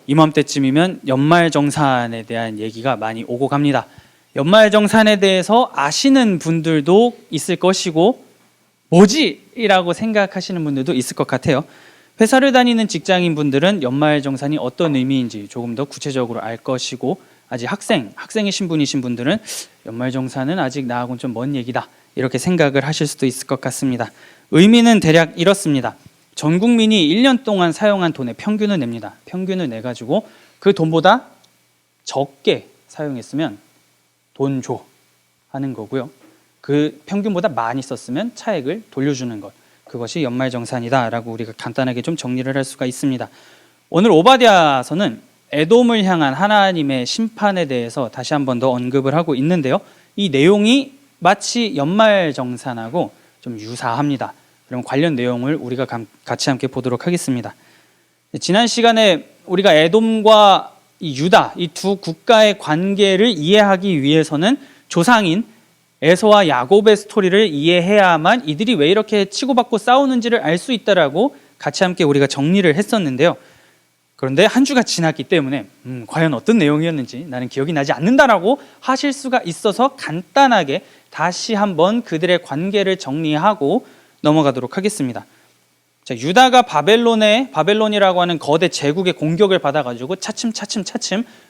이맘때쯤이면 연말정산에 대한 얘기가 많이 오고 갑니다. 연말정산에 대해서 아시는 분들도 있을 것이고 뭐지? 이라고 생각하시는 분들도 있을 것 같아요. 회사를 다니는 직장인 분들은 연말정산이 어떤 의미인지 조금 더 구체적으로 알 것이고, 아직 학생의 신분이신 분들은 연말정산은 아직 나하고는 좀 먼 얘기다, 이렇게 생각을 하실 수도 있을 것 같습니다. 의미는 대략 이렇습니다. 전 국민이 1년 동안 사용한 돈의 평균을 냅니다. 평균을 내가지고 그 돈보다 적게 사용했으면 돈 줘 하는 거고요. 그 평균보다 많이 썼으면 차액을 돌려주는 것, 그것이 연말정산이다라고 우리가 간단하게 좀 정리를 할 수가 있습니다. 오늘 오바댜서는 에돔을 향한 하나님의 심판에 대해서 다시 한 번 더 언급을 하고 있는데요. 이 내용이 마치 연말정산하고 좀 유사합니다. 그럼 관련 내용을 우리가 같이 함께 보도록 하겠습니다. 지난 시간에 우리가 에돔과 이 유다, 이 두 국가의 관계를 이해하기 위해서는 조상인 에서와 야곱의 스토리를 이해해야만 이들이 왜 이렇게 치고받고 싸우는지를 알 수 있다라고 같이 함께 우리가 정리를 했었는데요. 그런데 한 주가 지났기 때문에 과연 어떤 내용이었는지 나는 기억이 나지 않는다라고 하실 수가 있어서 간단하게 다시 한번 그들의 관계를 정리하고 넘어가도록 하겠습니다. 자, 유다가 바벨론이라고 하는 거대 제국의 공격을 받아가지고 차츰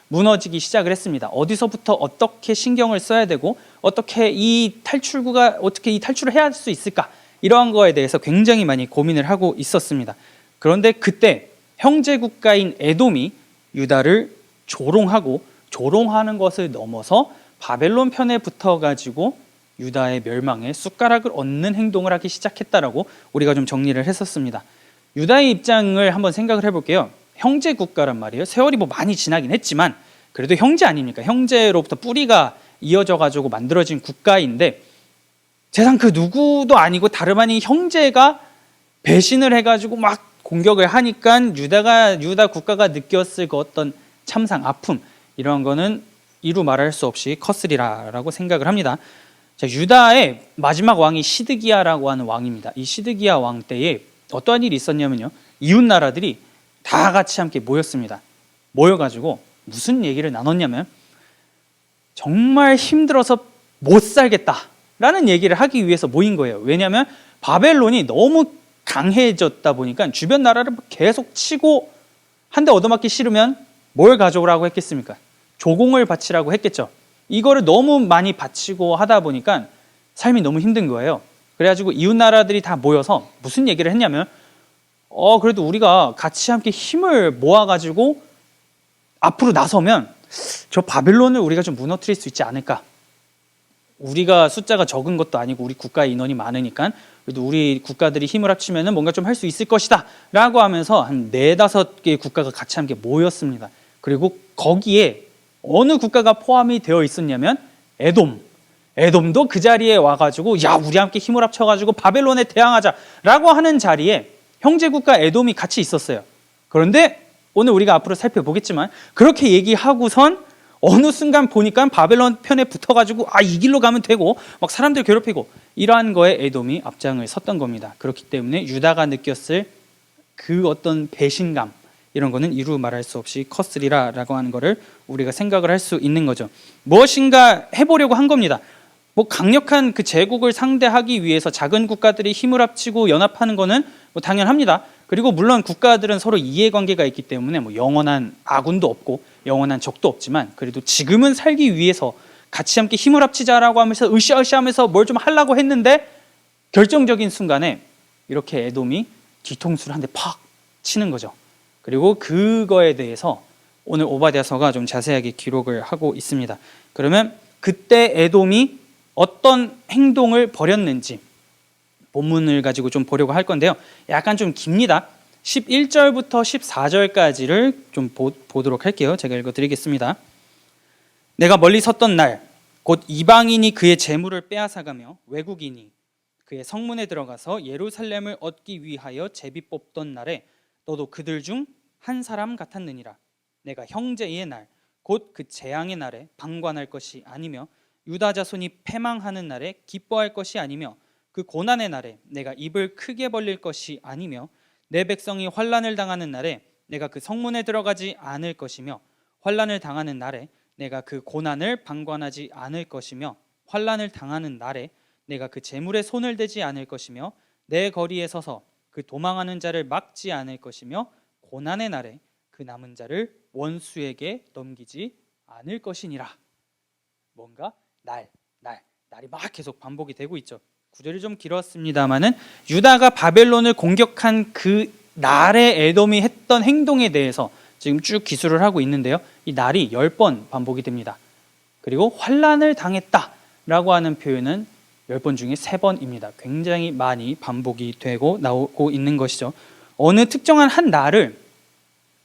무너지기 시작을 했습니다. 어디서부터 어떻게 신경을 써야 되고 어떻게 이 탈출을 해야 할 수 있을까, 이러한 거에 대해서 굉장히 많이 고민을 하고 있었습니다. 그런데 그때 형제 국가인 에돔이 유다를 조롱하는 것을 넘어서 바벨론 편에 붙어가지고 유다의 멸망에 숟가락을 얹는 행동을 하기 시작했다라고 우리가 좀 정리를 했었습니다. 유다의 입장을 한번 생각을 해볼게요. 형제 국가란 말이에요. 세월이 뭐 많이 지나긴 했지만 그래도 형제 아닙니까? 형제로부터 뿌리가 이어져 가지고 만들어진 국가인데, 세상 그 누구도 아니고 다름 아닌 형제가 배신을 해가지고 막 공격을 하니까 유다 국가가 느꼈을 그 어떤 참상, 아픔, 이런 거는 이루 말할 수 없이 컸으리라라고 생각을 합니다. 자, 유다의 마지막 왕이 시드기야라고 하는 왕입니다. 이 시드기야 왕 때에 어떠한 일이 있었냐면요, 이웃 나라들이 다 같이 함께 모였습니다. 모여가지고 무슨 얘기를 나눴냐면 정말 힘들어서 못 살겠다라는 얘기를 하기 위해서 모인 거예요. 왜냐하면 바벨론이 너무 강해졌다 보니까 주변 나라를 계속 치고 한 대 얻어맞기 싫으면 뭘 가져오라고 했겠습니까? 조공을 바치라고 했겠죠. 이거를 너무 많이 바치고 하다 보니까 삶이 너무 힘든 거예요. 그래가지고 이웃 나라들이 다 모여서 무슨 얘기를 했냐면 그래도 우리가 같이 함께 힘을 모아가지고 앞으로 나서면 저 바벨론을 우리가 좀 무너뜨릴 수 있지 않을까. 우리가 숫자가 적은 것도 아니고 우리 국가의 인원이 많으니까 그래도 우리 국가들이 힘을 합치면 뭔가 좀 할 수 있을 것이다 라고 하면서 한 4-5개의 국가가 같이 함께 모였습니다. 그리고 거기에 어느 국가가 포함이 되어 있었냐면 에돔도 그 자리에 와가지고 야, 우리 함께 힘을 합쳐가지고 바벨론에 대항하자라고 하는 자리에 형제국가 에돔이 같이 있었어요. 그런데 오늘 우리가 앞으로 살펴보겠지만 그렇게 얘기하고선 어느 순간 보니까 바벨론 편에 붙어가지고 이 길로 가면 되고 막 사람들 괴롭히고 이러한 거에 에돔이 앞장을 섰던 겁니다. 그렇기 때문에 유다가 느꼈을 그 어떤 배신감, 이런 거는 이루 말할 수 없이 컸으리라라고 하는 거를 우리가 생각을 할 수 있는 거죠. 무엇인가 해보려고 한 겁니다. 뭐 강력한 그 제국을 상대하기 위해서 작은 국가들이 힘을 합치고 연합하는 거는 뭐 당연합니다. 그리고 물론 국가들은 서로 이해관계가 있기 때문에 뭐 영원한 아군도 없고 영원한 적도 없지만 그래도 지금은 살기 위해서 같이 함께 힘을 합치자라고 하면서 으쌰으쌰하면서 뭘 좀 하려고 했는데 결정적인 순간에 이렇게 에돔이 뒤통수를 한 대 팍 치는 거죠. 그리고 그거에 대해서 오늘 오바댜서가 좀 자세하게 기록을 하고 있습니다. 그러면 그때 에돔이 어떤 행동을 벌였는지 본문을 가지고 좀 보려고 할 건데요. 약간 좀 깁니다. 11절부터 14절까지를 좀 보도록 할게요. 제가 읽어드리겠습니다. 내가 멀리 섰던 날, 곧 이방인이 그의 재물을 빼앗아가며 외국인이 그의 성문에 들어가서 예루살렘을 얻기 위하여 제비 뽑던 날에 너도 그들 중 한 사람 같았느니라. 내가 형제의 날, 곧 그 재앙의 날에 방관할 것이 아니며 유다 자손이 패망하는 날에 기뻐할 것이 아니며 그 고난의 날에 내가 입을 크게 벌릴 것이 아니며 내 백성이 환난을 당하는 날에 내가 그 성문에 들어가지 않을 것이며 환난을 당하는 날에 내가 그 고난을 방관하지 않을 것이며 환난을 당하는 날에 내가 그 재물에 손을 대지 않을 것이며 내 거리에 서서 그 도망하는 자를 막지 않을 것이며 고난의 날에 그 남은 자를 원수에게 넘기지 않을 것이니라. 뭔가 날이 막 계속 반복이 되고 있죠. 구절이 좀 길었습니다만은 유다가 바벨론을 공격한 그 날에 에돔이 했던 행동에 대해서 지금 쭉 기술을 하고 있는데요. 이 날이 10번 반복이 됩니다. 그리고 환난을 당했다라고 하는 표현은 10번 중에 3번입니다. 굉장히 많이 반복이 되고 나오고 있는 것이죠. 어느 특정한 한 날을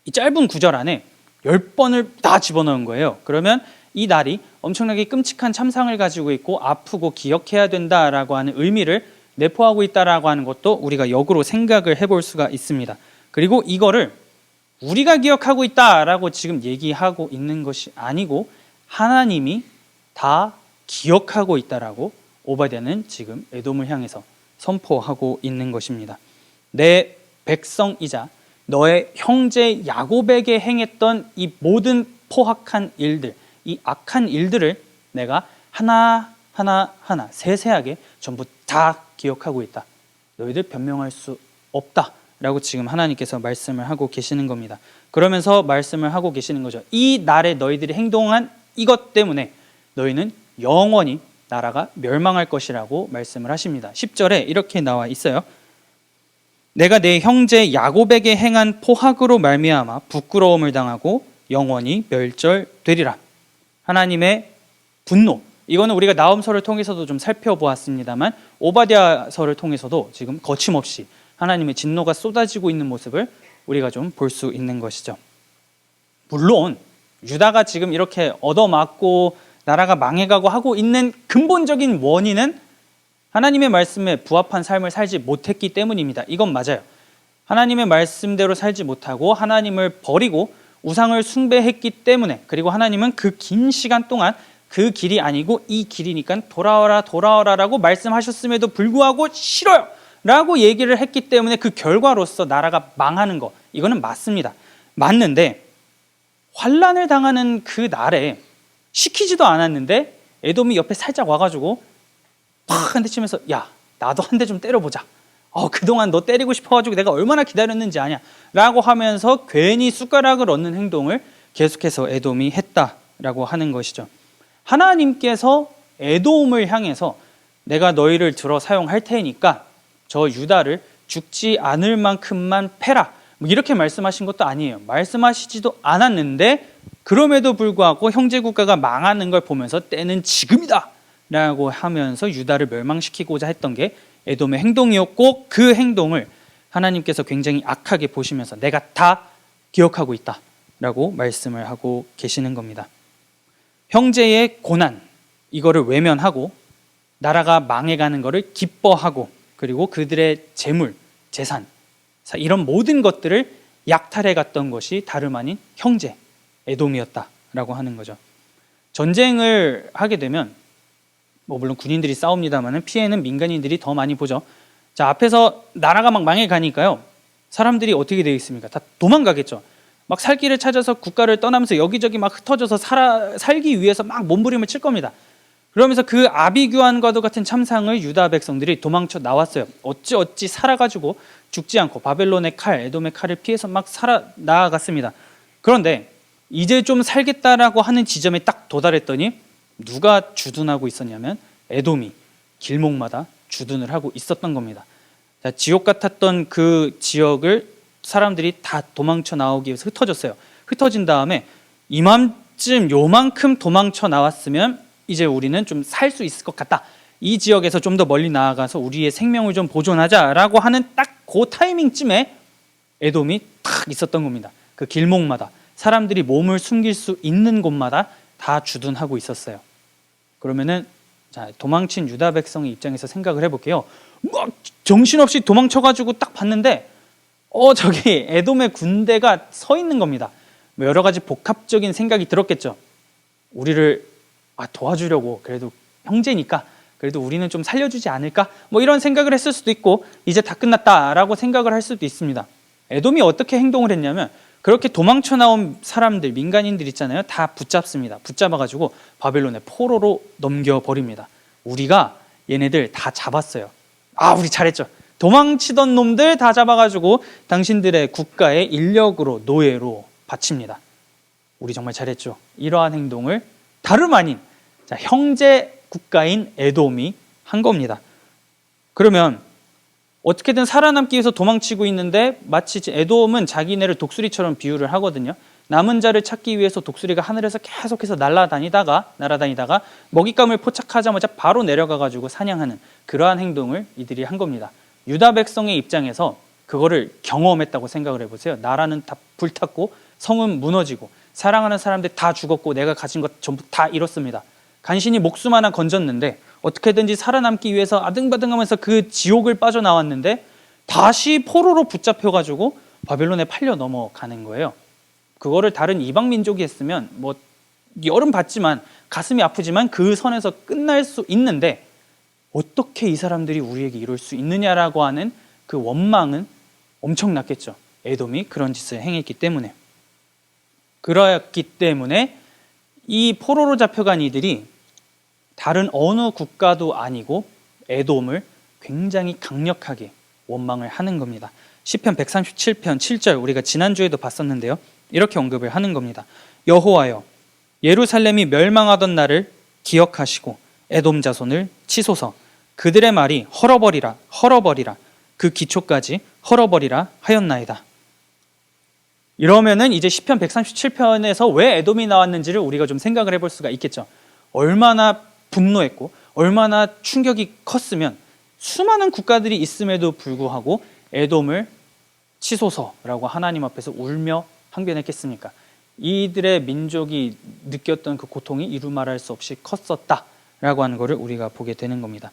이 짧은 구절 안에 10번을 다 집어넣은 거예요. 그러면 이 날이 엄청나게 끔찍한 참상을 가지고 있고 아프고 기억해야 된다라고 하는 의미를 내포하고 있다라고 하는 것도 우리가 역으로 생각을 해볼 수가 있습니다. 그리고 이거를 우리가 기억하고 있다라고 지금 얘기하고 있는 것이 아니고 하나님이 다 기억하고 있다라고 오바댜는 지금 에돔을 향해서 선포하고 있는 것입니다. 내 백성이자 너의 형제 야곱에게 행했던 이 모든 포악한 일들, 이 악한 일들을 내가 하나 세세하게 전부 다 기억하고 있다. 너희들 변명할 수 없다 라고 지금 하나님께서 말씀을 하고 계시는 겁니다. 그러면서 말씀을 하고 계시는 거죠. 이 날에 너희들이 행동한 이것 때문에 너희는 영원히 나라가 멸망할 것이라고 말씀을 하십니다. 10절에 이렇게 나와 있어요. 내가 내 형제 야곱에게 행한 포악으로 말미암아 부끄러움을 당하고 영원히 멸절되리라. 하나님의 분노, 이거는 우리가 나홈서를 통해서도 좀 살펴보았습니다만 오바댜서를 통해서도 지금 거침없이 하나님의 진노가 쏟아지고 있는 모습을 우리가 좀 볼 수 있는 것이죠. 물론 유다가 지금 이렇게 얻어맞고 나라가 망해가고 하고 있는 근본적인 원인은 하나님의 말씀에 부합한 삶을 살지 못했기 때문입니다. 이건 맞아요. 하나님의 말씀대로 살지 못하고 하나님을 버리고 우상을 숭배했기 때문에, 그리고 하나님은 그 긴 시간 동안 그 길이 아니고 이 길이니까 돌아와라 라고 말씀하셨음에도 불구하고 싫어요 라고 얘기를 했기 때문에 그 결과로서 나라가 망하는 거, 이거는 맞습니다. 맞는데 환난을 당하는 그 날에 시키지도 않았는데 에돔이 옆에 살짝 와가지고 팍 한 대 치면서 야 나도 한 대 좀 때려보자, 그동안 너 때리고 싶어가지고 내가 얼마나 기다렸는지 아냐 라고 하면서 괜히 숟가락을 얻는 행동을 계속해서 에돔이 했다라고 하는 것이죠. 하나님께서 에돔을 향해서 내가 너희를 들어 사용할 테니까 저 유다를 죽지 않을 만큼만 패라, 이렇게 말씀하신 것도 아니에요. 말씀하시지도 않았는데 그럼에도 불구하고 형제국가가 망하는 걸 보면서 때는 지금이다 라고 하면서 유다를 멸망시키고자 했던 게 에돔의 행동이었고, 그 행동을 하나님께서 굉장히 악하게 보시면서 내가 다 기억하고 있다 라고 말씀을 하고 계시는 겁니다. 형제의 고난, 이거를 외면하고 나라가 망해가는 것을 기뻐하고, 그리고 그들의 재물, 재산, 이런 모든 것들을 약탈해 갔던 것이 다름 아닌 형제 에돔이었다라고 하는 거죠. 전쟁을 하게 되면 물론 군인들이 싸웁니다만 피해는 민간인들이 더 많이 보죠. 자, 앞에서 나라가 막 망해가니까요, 사람들이 어떻게 되어 있습니까? 다 도망가겠죠. 막 살 길을 찾아서 국가를 떠나면서 여기저기 막 흩어져서 살기 위해서 막 몸부림을 칠 겁니다. 그러면서 그 아비규환과도 같은 참상을 유다 백성들이 도망쳐 나왔어요. 어찌 살아가지고 죽지 않고 바벨론의 칼, 에돔의 칼을 피해서 막 살아 나아갔습니다. 그런데 이제 좀 살겠다라고 하는 지점에 딱 도달했더니 누가 주둔하고 있었냐면 에돔이 길목마다 주둔을 하고 있었던 겁니다. 자, 지옥 같았던 그 지역을 사람들이 다 도망쳐 나오기 위해서 흩어졌어요. 흩어진 다음에 이맘쯤 요만큼 도망쳐 나왔으면 이제 우리는 좀 살 수 있을 것 같다, 이 지역에서 좀 더 멀리 나아가서 우리의 생명을 좀 보존하자라고 하는 딱 그 타이밍쯤에 에돔이 탁 있었던 겁니다. 그 길목마다 사람들이 몸을 숨길 수 있는 곳마다 다 주둔하고 있었어요. 그러면은 자, 도망친 유다 백성의 입장에서 생각을 해볼게요. 막 정신없이 도망쳐가지고 딱 봤는데 저기 에돔의 군대가 서 있는 겁니다. 여러 가지 복합적인 생각이 들었겠죠. 우리를 도와주려고, 그래도 형제니까 그래도 우리는 좀 살려주지 않을까, 이런 생각을 했을 수도 있고, 이제 다 끝났다라고 생각을 할 수도 있습니다. 에돔이 어떻게 행동을 했냐면 그렇게 도망쳐 나온 사람들, 민간인들 있잖아요. 다 붙잡습니다. 붙잡아가지고 바벨론의 포로로 넘겨버립니다. 우리가 얘네들 다 잡았어요. 우리 잘했죠. 도망치던 놈들 다 잡아가지고 당신들의 국가의 인력으로, 노예로 바칩니다. 우리 정말 잘했죠. 이러한 행동을 다름 아닌 형제 국가인 에돔이 한 겁니다. 그러면 어떻게든 살아남기 위해서 도망치고 있는데 마치 에돔은 자기네를 독수리처럼 비유를 하거든요. 남은 자를 찾기 위해서 독수리가 하늘에서 계속해서 날아다니다가 먹잇감을 포착하자마자 바로 내려가가지고 사냥하는 그러한 행동을 이들이 한 겁니다. 유다 백성의 입장에서 그거를 경험했다고 생각을 해보세요. 나라는 다 불탔고 성은 무너지고 사랑하는 사람들 다 죽었고 내가 가진 것 전부 다 잃었습니다. 간신히 목숨 하나 건졌는데 어떻게든지 살아남기 위해서 아등바등하면서 그 지옥을 빠져나왔는데 다시 포로로 붙잡혀가지고 바벨론에 팔려 넘어가는 거예요. 그거를 다른 이방 민족이 했으면 뭐 열은 받지만 가슴이 아프지만 그 선에서 끝날 수 있는데 어떻게 이 사람들이 우리에게 이럴 수 있느냐라고 하는 그 원망은 엄청났겠죠. 에돔이 그런 짓을 행했기 때문에. 그렇기 때문에 이 포로로 잡혀간 이들이 다른 어느 국가도 아니고 에돔을 굉장히 강력하게 원망을 하는 겁니다. 시편 137편 7절 우리가 지난주에도 봤었는데요. 이렇게 언급을 하는 겁니다. 여호와여, 예루살렘이 멸망하던 날을 기억하시고 에돔 자손을 치소서. 그들의 말이 헐어버리라 그 기초까지 헐어버리라 하였나이다. 이러면은 이제 시편 137편에서 왜 에돔이 나왔는지를 우리가 좀 생각을 해볼 수가 있겠죠. 얼마나 분노했고 얼마나 충격이 컸으면 수많은 국가들이 있음에도 불구하고 에돔을 치소서라고 하나님 앞에서 울며 항변했겠습니까? 이들의 민족이 느꼈던 그 고통이 이루 말할 수 없이 컸었다라고 하는 것을 우리가 보게 되는 겁니다.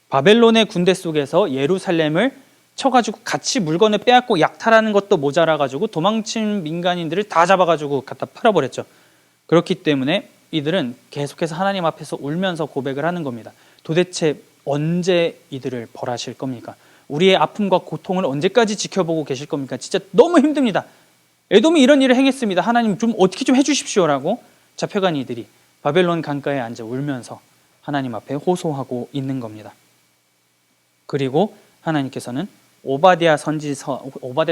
바벨론의 군대 속에서 예루살렘을 쳐가지고 같이 물건을 빼앗고 약탈하는 것도 모자라가지고 도망친 민간인들을 다 잡아가지고 갖다 팔아버렸죠. 그렇기 때문에 이들은 계속해서 하나님 앞에서 울면서 고백을 하는 겁니다. 도대체 언제 이들을 벌하실 겁니까? 우리의 아픔과 고통을 언제까지 지켜보고 계실 겁니까? 진짜 너무 힘듭니다. 에돔이 이런 일을 행했습니다. 하나님 좀 어떻게 좀 해주십시오라고 잡혀간 이들이 바벨론 강가에 앉아 울면서 하나님 앞에 호소하고 있는 겁니다. 그리고 하나님께서는 오바댜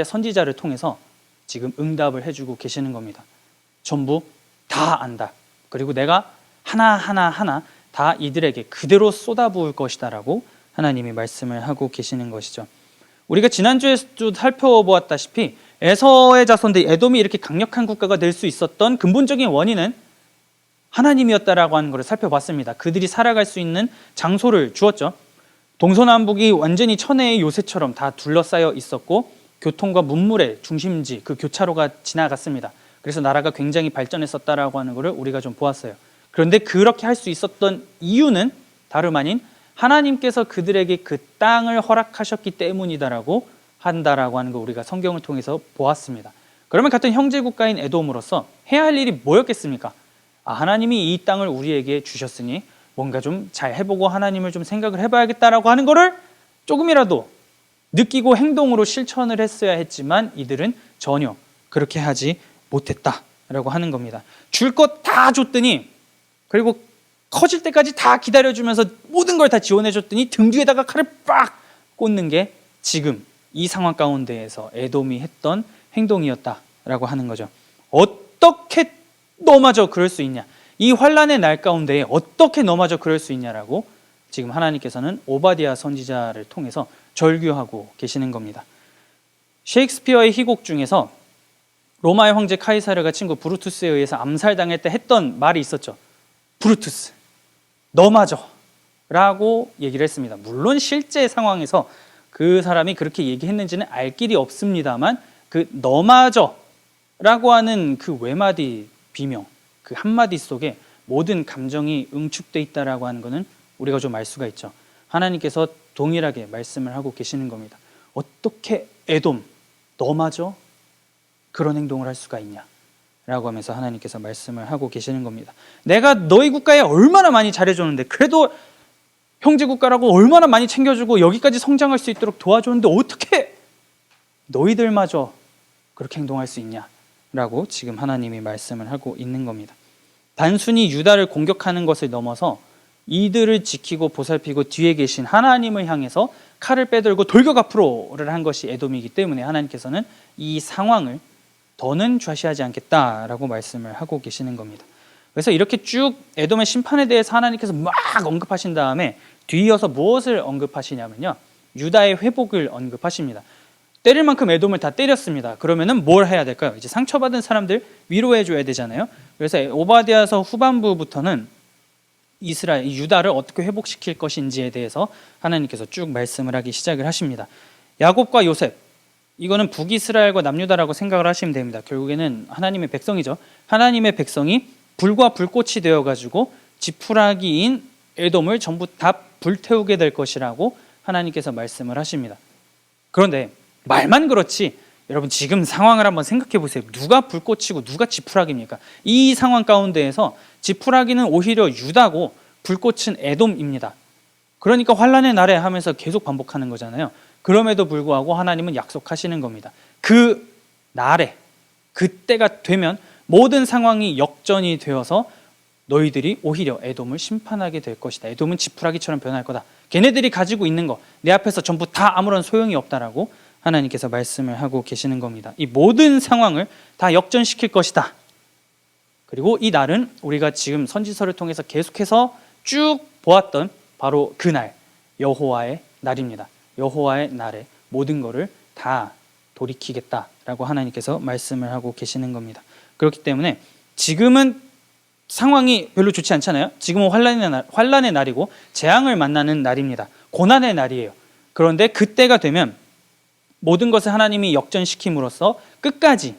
선지자를 통해서 지금 응답을 해주고 계시는 겁니다. 전부 다 안다. 그리고 내가 하나하나 다 이들에게 그대로 쏟아부을 것이다 라고 하나님이 말씀을 하고 계시는 것이죠. 우리가 지난주에도 살펴보았다시피 에서의 자손들 에돔이 이렇게 강력한 국가가 될 수 있었던 근본적인 원인은 하나님이었다라고 하는 것을 살펴봤습니다. 그들이 살아갈 수 있는 장소를 주었죠. 동서남북이 완전히 천혜의 요새처럼 다 둘러싸여 있었고 교통과 문물의 중심지 그 교차로가 지나갔습니다. 그래서 나라가 굉장히 발전했었다라고 하는 것을 우리가 좀 보았어요. 그런데 그렇게 할 수 있었던 이유는 다름 아닌 하나님께서 그들에게 그 땅을 허락하셨기 때문이다라고 한다라고 하는 걸 우리가 성경을 통해서 보았습니다. 그러면 같은 형제 국가인 에돔으로서 해야 할 일이 뭐였겠습니까? 하나님이 이 땅을 우리에게 주셨으니 뭔가 좀 잘 해보고 하나님을 좀 생각을 해봐야겠다라고 하는 거를 조금이라도 느끼고 행동으로 실천을 했어야 했지만 이들은 전혀 그렇게 하지 못했다라고 하는 겁니다. 줄 것 다 줬더니 그리고 커질 때까지 다 기다려주면서 모든 걸 다 지원해줬더니 등 뒤에다가 칼을 빡 꽂는 게 지금 이 상황 가운데에서 에돔이 했던 행동이었다라고 하는 거죠. 어떻게 너마저 그럴 수 있냐? 이 환란의 날 가운데에 어떻게 너마저 그럴 수 있냐라고 지금 하나님께서는 오바댜 선지자를 통해서 절규하고 계시는 겁니다. 셰익스피어의 희곡 중에서 로마의 황제 카이사르가 친구 브루투스에 의해서 암살당할 때 했던 말이 있었죠. 브루투스, 너마저 라고 얘기를 했습니다. 물론 실제 상황에서 그 사람이 그렇게 얘기했는지는 알 길이 없습니다만 그 너마저 라고 하는 그 외마디 비명, 그 한마디 속에 모든 감정이 응축돼 있다라고 하는 것은 우리가 좀 알 수가 있죠. 하나님께서 동일하게 말씀을 하고 계시는 겁니다. 어떻게 에돔, 너마저 그런 행동을 할 수가 있냐? 라고 하면서 하나님께서 말씀을 하고 계시는 겁니다. 내가 너희 국가에 얼마나 많이 잘해줬는데 그래도 형제 국가라고 얼마나 많이 챙겨주고 여기까지 성장할 수 있도록 도와줬는데 어떻게 너희들마저 그렇게 행동할 수 있냐? 라고 지금 하나님이 말씀을 하고 있는 겁니다. 단순히 유다를 공격하는 것을 넘어서 이들을 지키고 보살피고 뒤에 계신 하나님을 향해서 칼을 빼들고 돌격 앞으로를 한 것이 에돔이기 때문에 하나님께서는 이 상황을 더는 좌시하지 않겠다라고 말씀을 하고 계시는 겁니다. 그래서 이렇게 쭉 에돔의 심판에 대해서 하나님께서 막 언급하신 다음에 뒤이어서 무엇을 언급하시냐면요, 유다의 회복을 언급하십니다. 때릴 만큼 에돔을 다 때렸습니다. 그러면은 뭘 해야 될까요? 이제 상처받은 사람들 위로해 줘야 되잖아요. 그래서 오바댜서 후반부부터는 이스라엘, 유다를 어떻게 회복시킬 것인지에 대해서 하나님께서 쭉 말씀을 하기 시작을 하십니다. 야곱과 요셉, 이거는 북이스라엘과 남유다라고 생각을 하시면 됩니다. 결국에는 하나님의 백성이죠. 하나님의 백성이 불과 불꽃이 되어가지고 지푸라기인 에돔을 전부 다 불태우게 될 것이라고 하나님께서 말씀을 하십니다. 그런데 말만 그렇지 여러분 지금 상황을 한번 생각해 보세요. 누가 불꽃이고 누가 지푸라기입니까? 이 상황 가운데에서 지푸라기는 오히려 유다고 불꽃은 에돔입니다. 그러니까 환란의 날에 하면서 계속 반복하는 거잖아요. 그럼에도 불구하고 하나님은 약속하시는 겁니다. 그 날에, 그때가 되면 모든 상황이 역전이 되어서 너희들이 오히려 에돔을 심판하게 될 것이다. 에돔은 지푸라기처럼 변할 거다. 걔네들이 가지고 있는 거 내 앞에서 전부 다 아무런 소용이 없다라고 하나님께서 말씀을 하고 계시는 겁니다. 이 모든 상황을 다 역전시킬 것이다. 그리고 이 날은 우리가 지금 선지서를 통해서 계속해서 쭉 보았던 바로 그날, 여호와의 날입니다. 여호와의 날에 모든 것을 다 돌이키겠다라고 하나님께서 말씀을 하고 계시는 겁니다. 그렇기 때문에 지금은 상황이 별로 좋지 않잖아요. 지금은 환란의 날이고 재앙을 만나는 날입니다. 고난의 날이에요. 그런데 그때가 되면 모든 것을 하나님이 역전시킴으로써 끝까지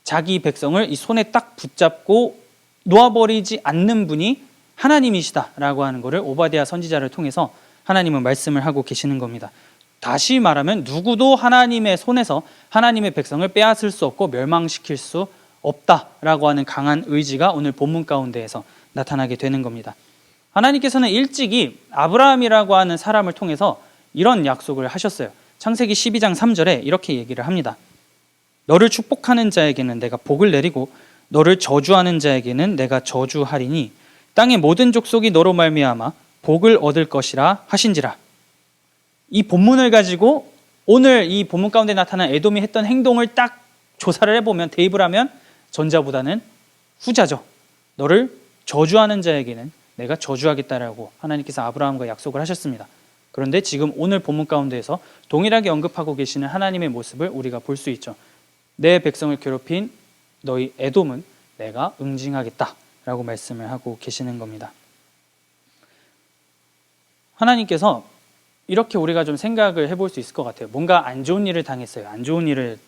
자기 백성을 이 손에 딱 붙잡고 놓아버리지 않는 분이 하나님이시다라고 하는 것을 오바댜 선지자를 통해서 하나님은 말씀을 하고 계시는 겁니다. 다시 말하면 누구도 하나님의 손에서 하나님의 백성을 빼앗을 수 없고 멸망시킬 수 없다라고 하는 강한 의지가 오늘 본문 가운데에서 나타나게 되는 겁니다. 하나님께서는 일찍이 아브라함이라고 하는 사람을 통해서 이런 약속을 하셨어요. 창세기 12장 3절에 이렇게 얘기를 합니다. 너를 축복하는 자에게는 내가 복을 내리고 너를 저주하는 자에게는 내가 저주하리니 땅의 모든 족속이 너로 말미암아 복을 얻을 것이라 하신지라. 이 본문을 가지고 오늘 이 본문 가운데 나타난 에돔이 했던 행동을 딱 조사를 해보면, 대입을 하면 전자보다는 후자죠. 너를 저주하는 자에게는 내가 저주하겠다라고 하나님께서 아브라함과 약속을 하셨습니다. 그런데 지금 오늘 본문 가운데에서 동일하게 언급하고 계시는 하나님의 모습을 우리가 볼 수 있죠. 내 백성을 괴롭힌 너희 에돔은 내가 응징하겠다라고 말씀을 하고 계시는 겁니다. 하나님께서 이렇게 우리가 좀 생각을 해볼 수 있을 것 같아요. 뭔가 안 좋은 일을 당했어요. 안 좋은 일을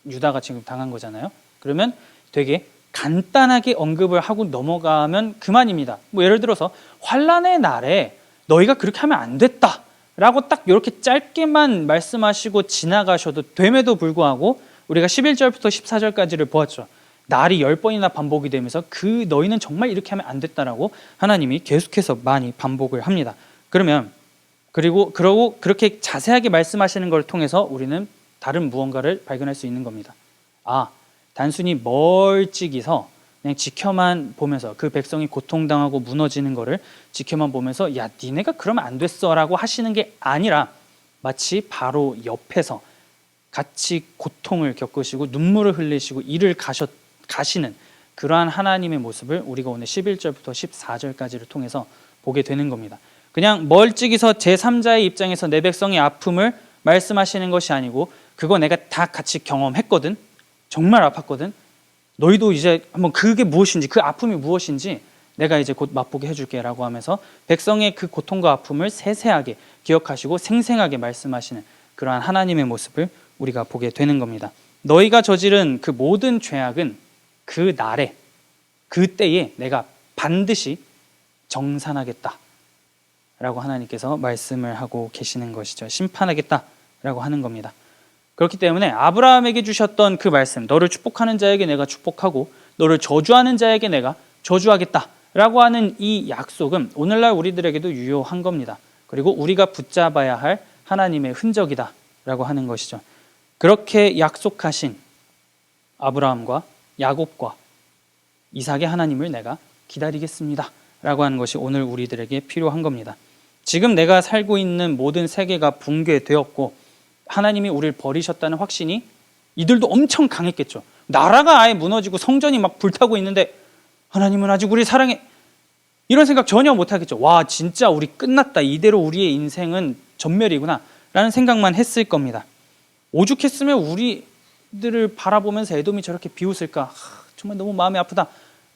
유다가 지금 당한 거잖아요. 그러면 되게 간단하게 언급을 하고 넘어가면 그만입니다. 뭐 예를 들어서 환란의 날에 너희가 그렇게 하면 안 됐다 라고 딱 이렇게 짧게만 말씀하시고 지나가셔도 됨에도 불구하고 우리가 11절부터 14절까지를 보았죠. 날이 10번이나 반복이 되면서 그 너희는 정말 이렇게 하면 안 됐다라고 하나님이 계속해서 많이 반복을 합니다. 그러고 그렇게 자세하게 말씀하시는 걸 통해서 우리는 다른 무언가를 발견할 수 있는 겁니다. 단순히 멀찍이서 그냥 지켜만 보면서 그 백성이 고통당하고 무너지는 거를 지켜만 보면서 야 니네가 그러면 안 됐어 라고 하시는 게 아니라 마치 바로 옆에서 같이 고통을 겪으시고 눈물을 흘리시고 일을 가시는 그러한 하나님의 모습을 우리가 오늘 11절부터 14절까지를 통해서 보게 되는 겁니다. 그냥 멀찍이서 제3자의 입장에서 내 백성의 아픔을 말씀하시는 것이 아니고 그거 내가 다 같이 경험했거든. 정말 아팠거든. 너희도 이제 한번 그게 무엇인지, 그 아픔이 무엇인지 내가 이제 곧 맛보게 해줄게 라고 하면서 백성의 그 고통과 아픔을 세세하게 기억하시고 생생하게 말씀하시는 그러한 하나님의 모습을 우리가 보게 되는 겁니다. 너희가 저지른 그 모든 죄악은 그 날에, 그때에 내가 반드시 정산하겠다 라고 하나님께서 말씀을 하고 계시는 것이죠. 심판하겠다 라고 하는 겁니다. 그렇기 때문에 아브라함에게 주셨던 그 말씀, 너를 축복하는 자에게 내가 축복하고 너를 저주하는 자에게 내가 저주하겠다라고 하는 이 약속은 오늘날 우리들에게도 유효한 겁니다. 그리고 우리가 붙잡아야 할 하나님의 흔적이다라고 하는 것이죠. 그렇게 약속하신 아브라함과 야곱과 이삭의 하나님을 내가 기다리겠습니다 라고 하는 것이 오늘 우리들에게 필요한 겁니다. 지금 내가 살고 있는 모든 세계가 붕괴되었고 하나님이 우리를 버리셨다는 확신이 이들도 엄청 강했겠죠. 나라가 아예 무너지고 성전이 막 불타고 있는데 하나님은 아직 우리 사랑해, 이런 생각 전혀 못하겠죠. 와, 진짜 우리 끝났다, 이대로 우리의 인생은 전멸이구나 라는 생각만 했을 겁니다. 오죽했으면 우리들을 바라보면서 에돔이 저렇게 비웃을까, 정말 너무 마음이 아프다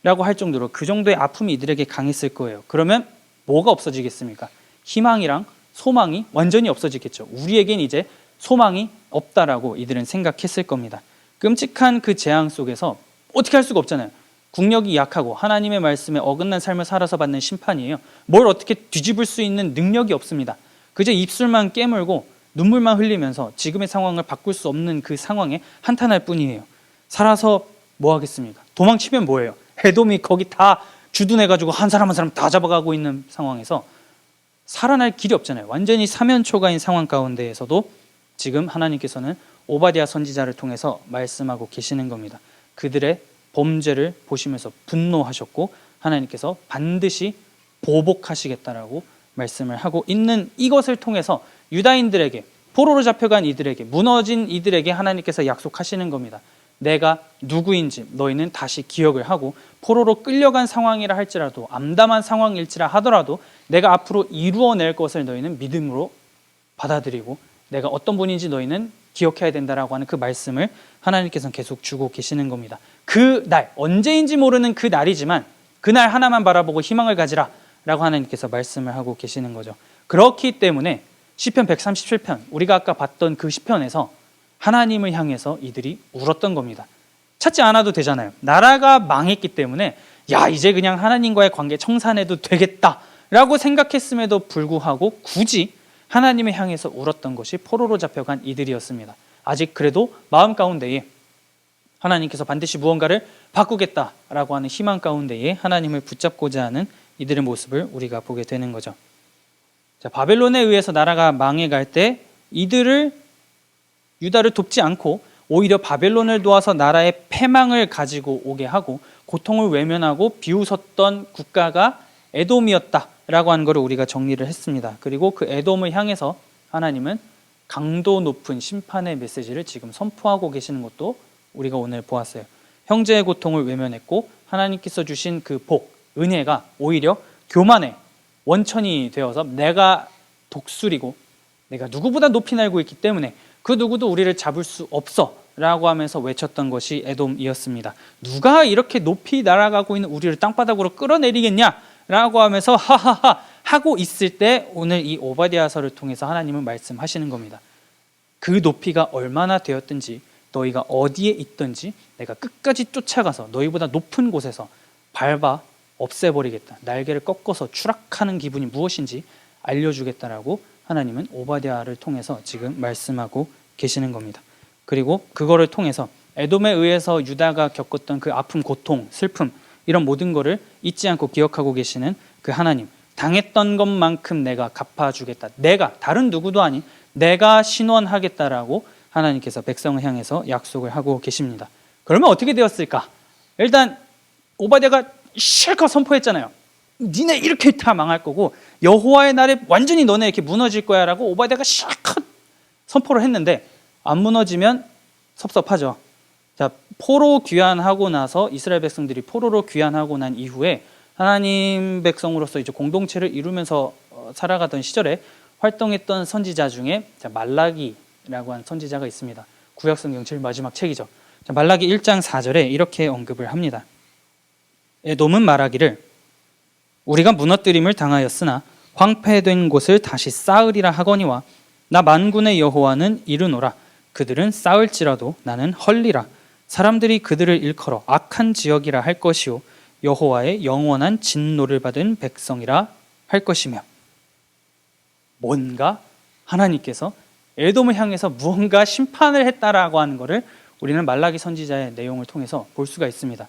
라고 할 정도로 그 정도의 아픔이 이들에게 강했을 거예요. 그러면 뭐가 없어지겠습니까? 희망이랑 소망이 완전히 없어지겠죠. 우리에겐 이제 소망이 없다라고 이들은 생각했을 겁니다. 끔찍한 그 재앙 속에서 어떻게 할 수가 없잖아요. 국력이 약하고 하나님의 말씀에 어긋난 삶을 살아서 받는 심판이에요. 뭘 어떻게 뒤집을 수 있는 능력이 없습니다. 그저 입술만 깨물고 눈물만 흘리면서 지금의 상황을 바꿀 수 없는 그 상황에 한탄할 뿐이에요. 살아서 뭐 하겠습니까? 도망치면 뭐예요? 에돔이 거기 다 주둔해가지고 한 사람 한 사람 다 잡아가고 있는 상황에서 살아날 길이 없잖아요. 완전히 사면초가인 상황 가운데에서도 지금 하나님께서는 오바댜 선지자를 통해서 말씀하고 계시는 겁니다. 그들의 범죄를 보시면서 분노하셨고 하나님께서 반드시 보복하시겠다라고 말씀을 하고 있는 이것을 통해서 유다인들에게, 포로로 잡혀간 이들에게, 무너진 이들에게 하나님께서 약속하시는 겁니다. 내가 누구인지 너희는 다시 기억을 하고 포로로 끌려간 상황이라 할지라도, 암담한 상황일지라 하더라도 내가 앞으로 이루어낼 것을 너희는 믿음으로 받아들이고 내가 어떤 분인지 너희는 기억해야 된다라고 하는 그 말씀을 하나님께서는 계속 주고 계시는 겁니다. 그 날, 언제인지 모르는 그 날이지만 그날 하나만 바라보고 희망을 가지라 라고 하나님께서 말씀을 하고 계시는 거죠. 그렇기 때문에 시편 137편, 우리가 아까 봤던 그 시편에서 하나님을 향해서 이들이 울었던 겁니다. 찾지 않아도 되잖아요. 나라가 망했기 때문에 야, 이제 그냥 하나님과의 관계 청산해도 되겠다라고 생각했음에도 불구하고 굳이 하나님을 향해서 울었던 것이 포로로 잡혀간 이들이었습니다. 아직 그래도 마음 가운데에 하나님께서 반드시 무언가를 바꾸겠다라고 하는 희망 가운데에 하나님을 붙잡고자 하는 이들의 모습을 우리가 보게 되는 거죠. 자, 바벨론에 의해서 나라가 망해갈 때 유다를 돕지 않고 오히려 바벨론을 도와서 나라의 패망을 가지고 오게 하고 고통을 외면하고 비웃었던 국가가 에돔이었다라고 하는 것을 우리가 정리를 했습니다. 그리고 그 에돔을 향해서 하나님은 강도 높은 심판의 메시지를 지금 선포하고 계시는 것도 우리가 오늘 보았어요. 형제의 고통을 외면했고 하나님께서 주신 그 복, 은혜가 오히려 교만의 원천이 되어서 내가 독수리고 내가 누구보다 높이 날고 있기 때문에 그 누구도 우리를 잡을 수 없어 라고 하면서 외쳤던 것이 에돔이었습니다. 누가 이렇게 높이 날아가고 있는 우리를 땅바닥으로 끌어내리겠냐 라고 하면서 하하하 하고 있을 때 오늘 이 오바댜서를 통해서 하나님은 말씀하시는 겁니다. 그 높이가 얼마나 되었든지 너희가 어디에 있든지 내가 끝까지 쫓아가서 너희보다 높은 곳에서 밟아 없애버리겠다. 날개를 꺾어서 추락하는 기분이 무엇인지 알려주겠다라고 하나님은 오바댜를 통해서 지금 말씀하고 계시는 겁니다. 그리고 그거를 통해서 에돔에 의해서 유다가 겪었던 그 아픔, 고통, 슬픔 이런 모든 거를 잊지 않고 기억하고 계시는 그 하나님, 당했던 것만큼 내가 갚아주겠다. 내가, 다른 누구도 아닌 내가 신원하겠다라고 하나님께서 백성을 향해서 약속을 하고 계십니다. 그러면 어떻게 되었을까? 일단 오바댜가 실컷 선포했잖아요. 니네 이렇게 다 망할 거고 여호와의 날에 완전히 너네 이렇게 무너질 거야 라고 오바댜가 실컷 선포를 했는데 안 무너지면 섭섭하죠. 자, 포로 귀환하고 나서 이스라엘 백성들이 포로로 귀환하고 난 이후에 하나님 백성으로서 이제 공동체를 이루면서 살아가던 시절에 활동했던 선지자 중에 말라기라고 하는 선지자가 있습니다. 구약성경 제일 마지막 책이죠. 말라기 1장 4절에 이렇게 언급을 합니다. 에돔은 말하기를 우리가 무너뜨림을 당하였으나 황폐된 곳을 다시 쌓으리라 하거니와 나 만군의 여호와는 이르노라. 그들은 쌓을지라도 나는 헐리라. 사람들이 그들을 일컬어 악한 지역이라 할 것이요 여호와의 영원한 진노를 받은 백성이라 할 것이며, 뭔가 하나님께서 에돔을 향해서 무언가 심판을 했다라고 하는 것을 우리는 말라기 선지자의 내용을 통해서 볼 수가 있습니다.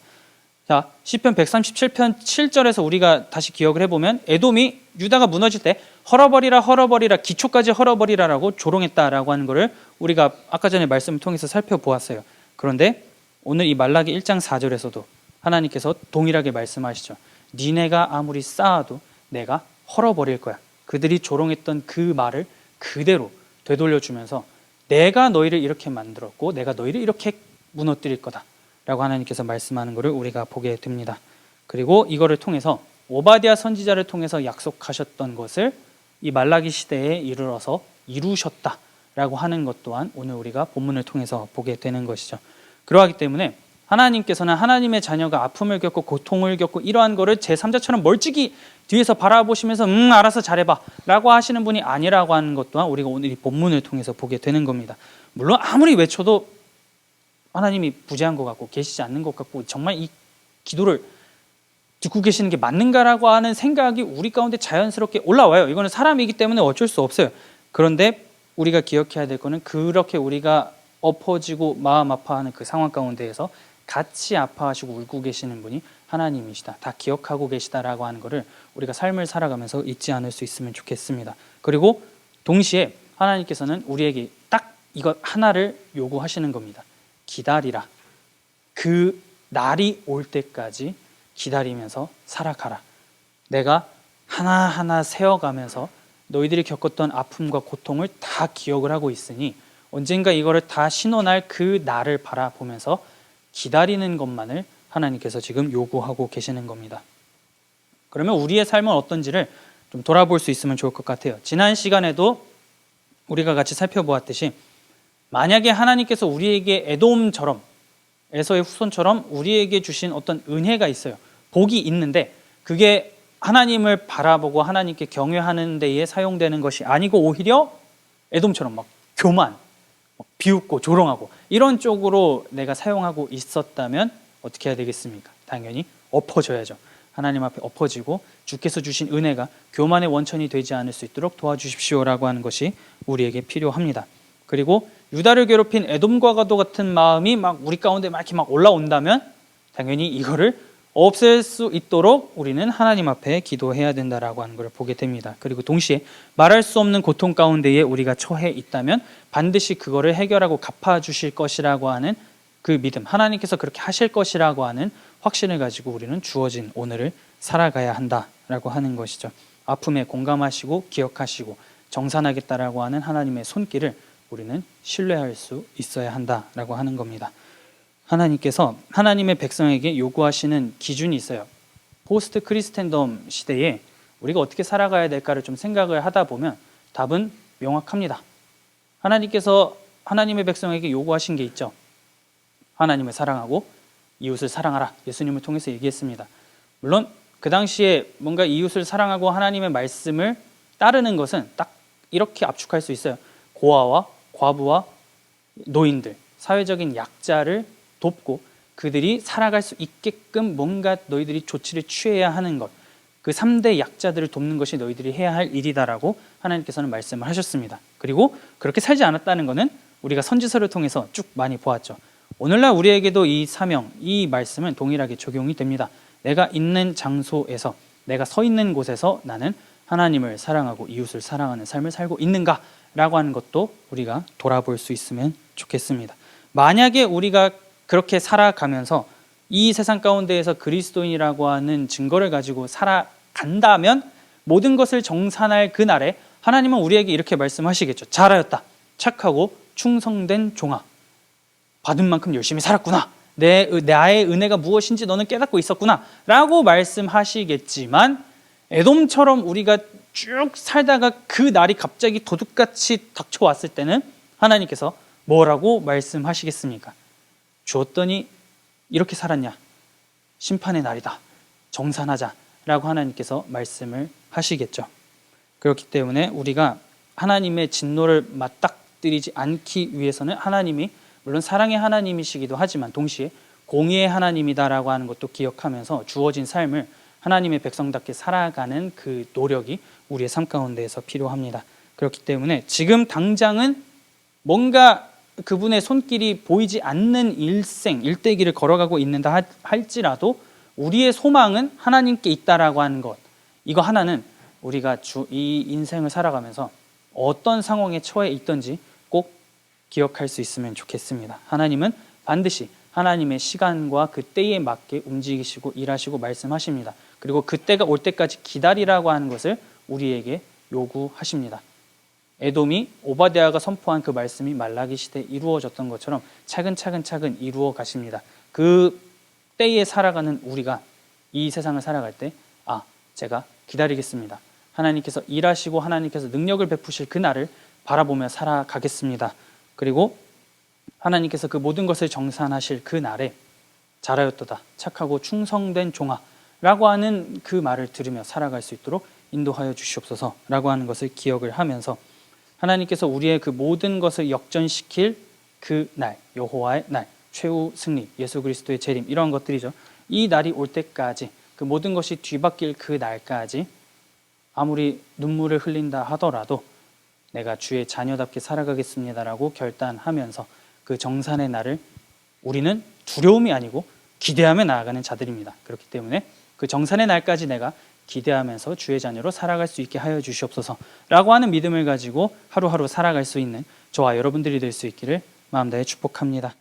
자, 시편 137편 7절에서 우리가 다시 기억을 해보면 에돔이 유다가 무너질 때 헐어버리라 헐어버리라 기초까지 헐어버리라라고 조롱했다라고 하는 것을 우리가 아까 전에 말씀을 통해서 살펴보았어요. 그런데 오늘 이 말라기 1장 4절에서도 하나님께서 동일하게 말씀하시죠. 니네가 아무리 쌓아도 내가 헐어버릴 거야. 그들이 조롱했던 그 말을 그대로 되돌려주면서 내가 너희를 이렇게 만들었고 내가 너희를 이렇게 무너뜨릴 거다 라고 하나님께서 말씀하는 것을 우리가 보게 됩니다. 그리고 이거를 통해서 오바댜 선지자를 통해서 약속하셨던 것을 이 말라기 시대에 이르러서 이루셨다라고 하는 것 또한 오늘 우리가 본문을 통해서 보게 되는 것이죠. 그러하기 때문에 하나님께서는 하나님의 자녀가 아픔을 겪고 고통을 겪고 이러한 거를 제3자처럼 멀찍이 뒤에서 바라보시면서 알아서 잘해봐 라고 하시는 분이 아니라고 하는 것 또한 우리가 오늘 이 본문을 통해서 보게 되는 겁니다. 물론 아무리 외쳐도 하나님이 부재한 것 같고 계시지 않는 것 같고 정말 이 기도를 듣고 계시는 게 맞는가라고 하는 생각이 우리 가운데 자연스럽게 올라와요. 이거는 사람이기 때문에 어쩔 수 없어요. 그런데 우리가 기억해야 될 거는 그렇게 우리가 엎어지고 마음 아파하는 그 상황 가운데에서 같이 아파하시고 울고 계시는 분이 하나님이시다. 다 기억하고 계시다라고 하는 것을 우리가 삶을 살아가면서 잊지 않을 수 있으면 좋겠습니다. 그리고 동시에 하나님께서는 우리에게 딱 이것 하나를 요구하시는 겁니다. 기다리라. 그 날이 올 때까지 기다리면서 살아가라. 내가 하나하나 세어가면서 너희들이 겪었던 아픔과 고통을 다 기억을 하고 있으니 언젠가 이거를 다 신원할 그 날을 바라보면서 기다리는 것만을 하나님께서 지금 요구하고 계시는 겁니다. 그러면 우리의 삶은 어떤지를 좀 돌아볼 수 있으면 좋을 것 같아요. 지난 시간에도 우리가 같이 살펴보았듯이 만약에 하나님께서 우리에게 에돔처럼 에서의 후손처럼 우리에게 주신 어떤 은혜가 있어요. 복이 있는데 그게 하나님을 바라보고 하나님께 경외하는 데에 사용되는 것이 아니고 오히려 에돔처럼 막 교만, 비웃고 조롱하고 이런 쪽으로 내가 사용하고 있었다면 어떻게 해야 되겠습니까? 당연히 엎어져야죠. 하나님 앞에 엎어지고 주께서 주신 은혜가 교만의 원천이 되지 않을 수 있도록 도와주십시오라고 하는 것이 우리에게 필요합니다. 그리고 유다를 괴롭힌 에돔과도 같은 마음이 막 우리 가운데 막 이렇게 막 올라온다면 당연히 이거를 없앨 수 있도록 우리는 하나님 앞에 기도해야 된다라고 하는 걸 보게 됩니다. 그리고 동시에 말할 수 없는 고통 가운데에 우리가 처해 있다면 반드시 그거를 해결하고 갚아주실 것이라고 하는 그 믿음, 하나님께서 그렇게 하실 것이라고 하는 확신을 가지고 우리는 주어진 오늘을 살아가야 한다라고 하는 것이죠. 아픔에 공감하시고 기억하시고 정산하겠다라고 하는 하나님의 손길을 우리는 신뢰할 수 있어야 한다라고 하는 겁니다. 하나님께서 하나님의 백성에게 요구하시는 기준이 있어요. 포스트 크리스텐덤 시대에 우리가 어떻게 살아가야 될까를 좀 생각을 하다 보면 답은 명확합니다. 하나님께서 하나님의 백성에게 요구하신 게 있죠. 하나님을 사랑하고 이웃을 사랑하라. 예수님을 통해서 얘기했습니다. 물론 그 당시에 뭔가 이웃을 사랑하고 하나님의 말씀을 따르는 것은 딱 이렇게 압축할 수 있어요. 고아와 과부와 노인들, 사회적인 약자를 돕고 그들이 살아갈 수 있게끔 뭔가 너희들이 조치를 취해야 하는 것, 그 3대 약자들을 돕는 것이 너희들이 해야 할 일이다라고 하나님께서는 말씀을 하셨습니다. 그리고 그렇게 살지 않았다는 것은 우리가 선지서를 통해서 쭉 많이 보았죠. 오늘날 우리에게도 이 사명, 이 말씀은 동일하게 적용이 됩니다. 내가 있는 장소에서, 내가 서 있는 곳에서 나는 하나님을 사랑하고 이웃을 사랑하는 삶을 살고 있는가? 라고 하는 것도 우리가 돌아볼 수 있으면 좋겠습니다. 만약에 우리가 그렇게 살아가면서 이 세상 가운데에서 그리스도인이라고 하는 증거를 가지고 살아간다면 모든 것을 정산할 그날에 하나님은 우리에게 이렇게 말씀하시겠죠. 잘하였다. 착하고 충성된 종아. 받은 만큼 열심히 살았구나. 나의 은혜가 무엇인지 너는 깨닫고 있었구나. 라고 말씀하시겠지만 에돔처럼 우리가 쭉 살다가 그 날이 갑자기 도둑같이 닥쳐왔을 때는 하나님께서 뭐라고 말씀하시겠습니까? 주었더니 이렇게 살았냐? 심판의 날이다. 정산하자. 라고 하나님께서 말씀을 하시겠죠. 그렇기 때문에 우리가 하나님의 진노를 맞닥뜨리지 않기 위해서는 하나님이 물론 사랑의 하나님이시기도 하지만 동시에 공의의 하나님이다라고 하는 것도 기억하면서 주어진 삶을 하나님의 백성답게 살아가는 그 노력이 우리의 삶 가운데에서 필요합니다. 그렇기 때문에 지금 당장은 뭔가 그분의 손길이 보이지 않는 일대기를 걸어가고 있는다 할지라도 우리의 소망은 하나님께 있다라고 하는 것, 이거 하나는 우리가 이 인생을 살아가면서 어떤 상황에 처해 있든지 꼭 기억할 수 있으면 좋겠습니다. 하나님은 반드시 하나님의 시간과 그 때에 맞게 움직이시고 일하시고 말씀하십니다. 그리고 그 때가 올 때까지 기다리라고 하는 것을 우리에게 요구하십니다. 에돔이 오바댜가 선포한 그 말씀이 말라기 시대에 이루어졌던 것처럼 차근차근 이루어 가십니다. 그 때에 살아가는 우리가 이 세상을 살아갈 때 제가 기다리겠습니다. 하나님께서 일하시고 하나님께서 능력을 베푸실 그날을 바라보며 살아가겠습니다. 그리고 하나님께서 그 모든 것을 정산하실 그 날에 잘하였도다 착하고 충성된 종아 라고 하는 그 말을 들으며 살아갈 수 있도록 인도하여 주시옵소서 라고 하는 것을 기억을 하면서 하나님께서 우리의 그 모든 것을 역전시킬 그 날, 여호와의 날, 최후 승리, 예수 그리스도의 재림 이런 것들이죠. 이 날이 올 때까지 그 모든 것이 뒤바뀔 그 날까지 아무리 눈물을 흘린다 하더라도 내가 주의 자녀답게 살아가겠습니다라고 결단하면서 그 정산의 날을 우리는 두려움이 아니고 기대하며 나아가는 자들입니다. 그렇기 때문에 그 정산의 날까지 내가 기대하면서 주의 자녀로 살아갈 수 있게 하여 주시옵소서 라고 하는 믿음을 가지고 하루하루 살아갈 수 있는 저와 여러분들이 될 수 있기를 마음 다해 축복합니다.